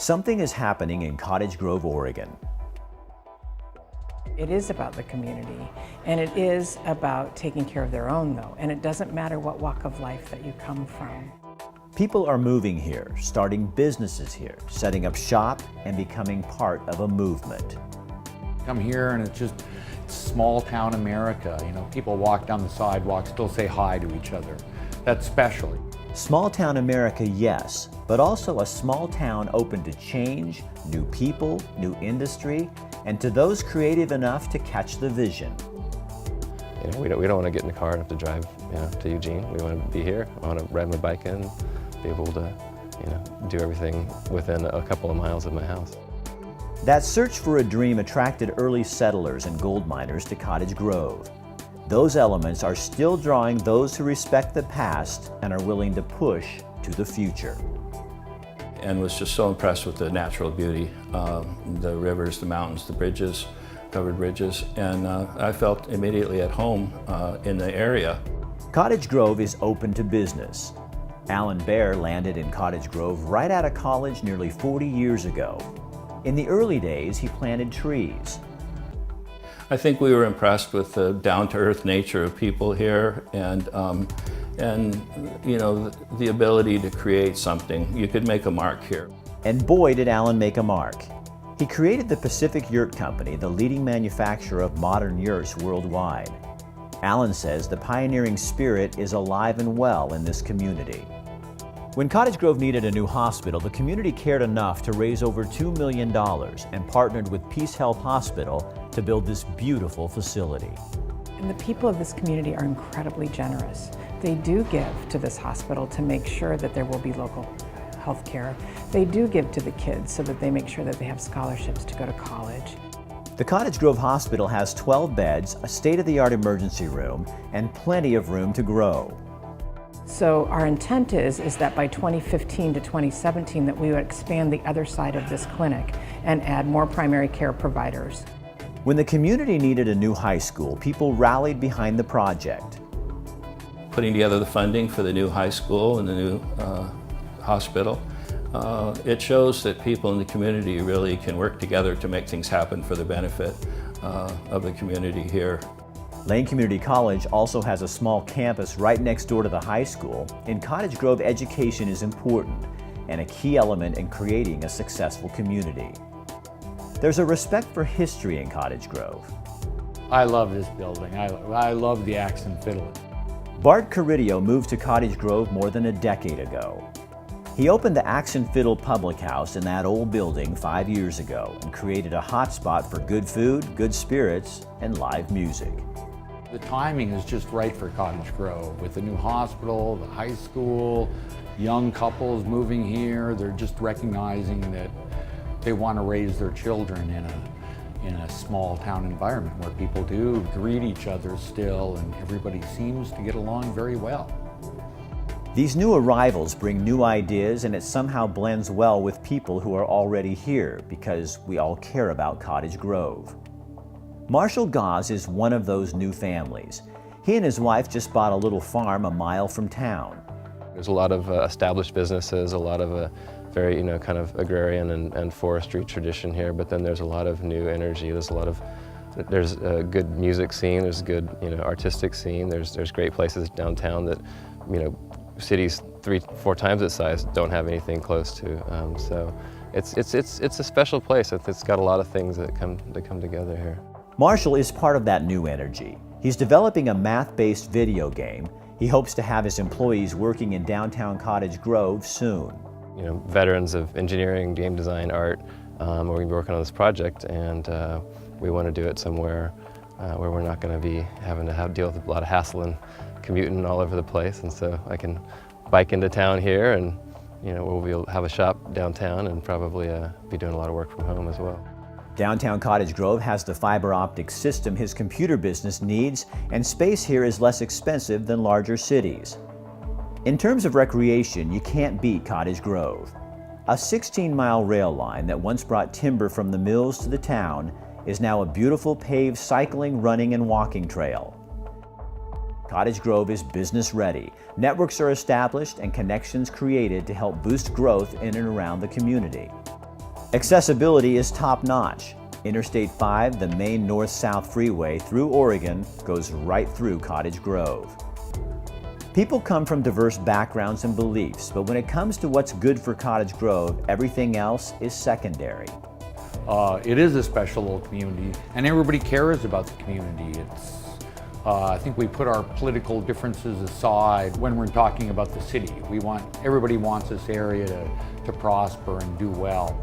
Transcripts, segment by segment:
Something is happening in Cottage Grove, Oregon. It is about the community, and it is about taking care of their own, though, and it doesn't matter what walk of life that you come from. People are moving here, starting businesses here, setting up shop, and becoming part of a movement. Come here and it's small town America. You know, people walk down the sidewalk, still say hi to each other. That's special. Small town America, yes, but also a small town open to change, new people, new industry, and to those creative enough to catch the vision. You know, we don't want to get in the car and have to drive, to Eugene. We want to be here. I want to ride my bike in, be able to, do everything within a couple of miles of my house. That search for a dream attracted early settlers and gold miners to Cottage Grove. Those elements are still drawing those who respect the past and are willing to push to the future. And was just so impressed with the natural beauty, the rivers, the mountains, the bridges, covered bridges, and I felt immediately at home in the area. Cottage Grove is open to business. Alan Baer landed in Cottage Grove right out of college nearly 40 years ago. In the early days, he planted trees. I think we were impressed with the down-to-earth nature of people here and the ability to create something. You could make a mark here. And boy, did Alan make a mark. He created the Pacific Yurt Company, the leading manufacturer of modern yurts worldwide. Alan says the pioneering spirit is alive and well in this community. When Cottage Grove needed a new hospital, the community cared enough to raise over $2 million and partnered with Peace Health Hospital to build this beautiful facility. And the people of this community are incredibly generous. They do give to this hospital to make sure that there will be local health care. They do give to the kids so that they make sure that they have scholarships to go to college. The Cottage Grove Hospital has 12 beds, a state-of-the-art emergency room, and plenty of room to grow. So our intent is that by 2015 to 2017 that we would expand the other side of this clinic and add more primary care providers. When the community needed a new high school, people rallied behind the project. Putting together the funding for the new high school and the new hospital, it shows that people in the community really can work together to make things happen for the benefit of the community here. Lane Community College also has a small campus right next door to the high school. In Cottage Grove, education is important and a key element in creating a successful community. There's a respect for history in Cottage Grove. I love this building. I love the axe and fiddle. Bart Caridio moved to Cottage Grove more than a decade ago. He opened the Axe and Fiddle Public House in that old building 5 years ago and created a hotspot for good food, good spirits, and live music. The timing is just right for Cottage Grove with the new hospital, the high school, young couples moving here. They're just recognizing that they want to raise their children in a small town environment where people do greet each other still and everybody seems to get along very well. These new arrivals bring new ideas, and it somehow blends well with people who are already here because we all care about Cottage Grove. Marshall Gauze is one of those new families. He and his wife just bought a little farm a mile from town. There's a lot of established businesses, a lot of very, kind of agrarian and forestry tradition here, but then there's a lot of new energy. There's a good music scene, there's a good, artistic scene. There's great places downtown that, cities 3-4 times its size don't have anything close to. So it's a special place. It's got a lot of things that come together here. Marshall is part of that new energy. He's developing a math-based video game. He hopes to have his employees working in downtown Cottage Grove soon. Veterans of engineering, game design, art, we're going to be working on this project, and we want to do it somewhere where we're not going to be having to deal with a lot of hassle and commuting all over the place. And so I can bike into town here, and we'll have a shop downtown and probably be doing a lot of work from home as well. Downtown Cottage Grove has the fiber optic system his computer business needs, and space here is less expensive than larger cities. In terms of recreation, you can't beat Cottage Grove. A 16-mile rail line that once brought timber from the mills to the town is now a beautiful paved cycling, running, and walking trail. Cottage Grove is business ready. Networks are established and connections created to help boost growth in and around the community. Accessibility is top-notch. Interstate 5, the main north-south freeway through Oregon, goes right through Cottage Grove. People come from diverse backgrounds and beliefs, but when it comes to what's good for Cottage Grove, everything else is secondary. It is a special little community, and everybody cares about the community. I think we put our political differences aside when we're talking about the city. Everybody wants this area to prosper and do well.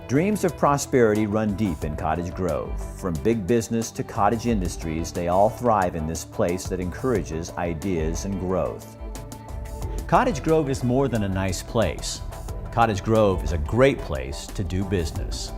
Dreams of prosperity run deep in Cottage Grove. From big business to cottage industries, they all thrive in this place that encourages ideas and growth. Cottage Grove is more than a nice place. Cottage Grove is a great place to do business.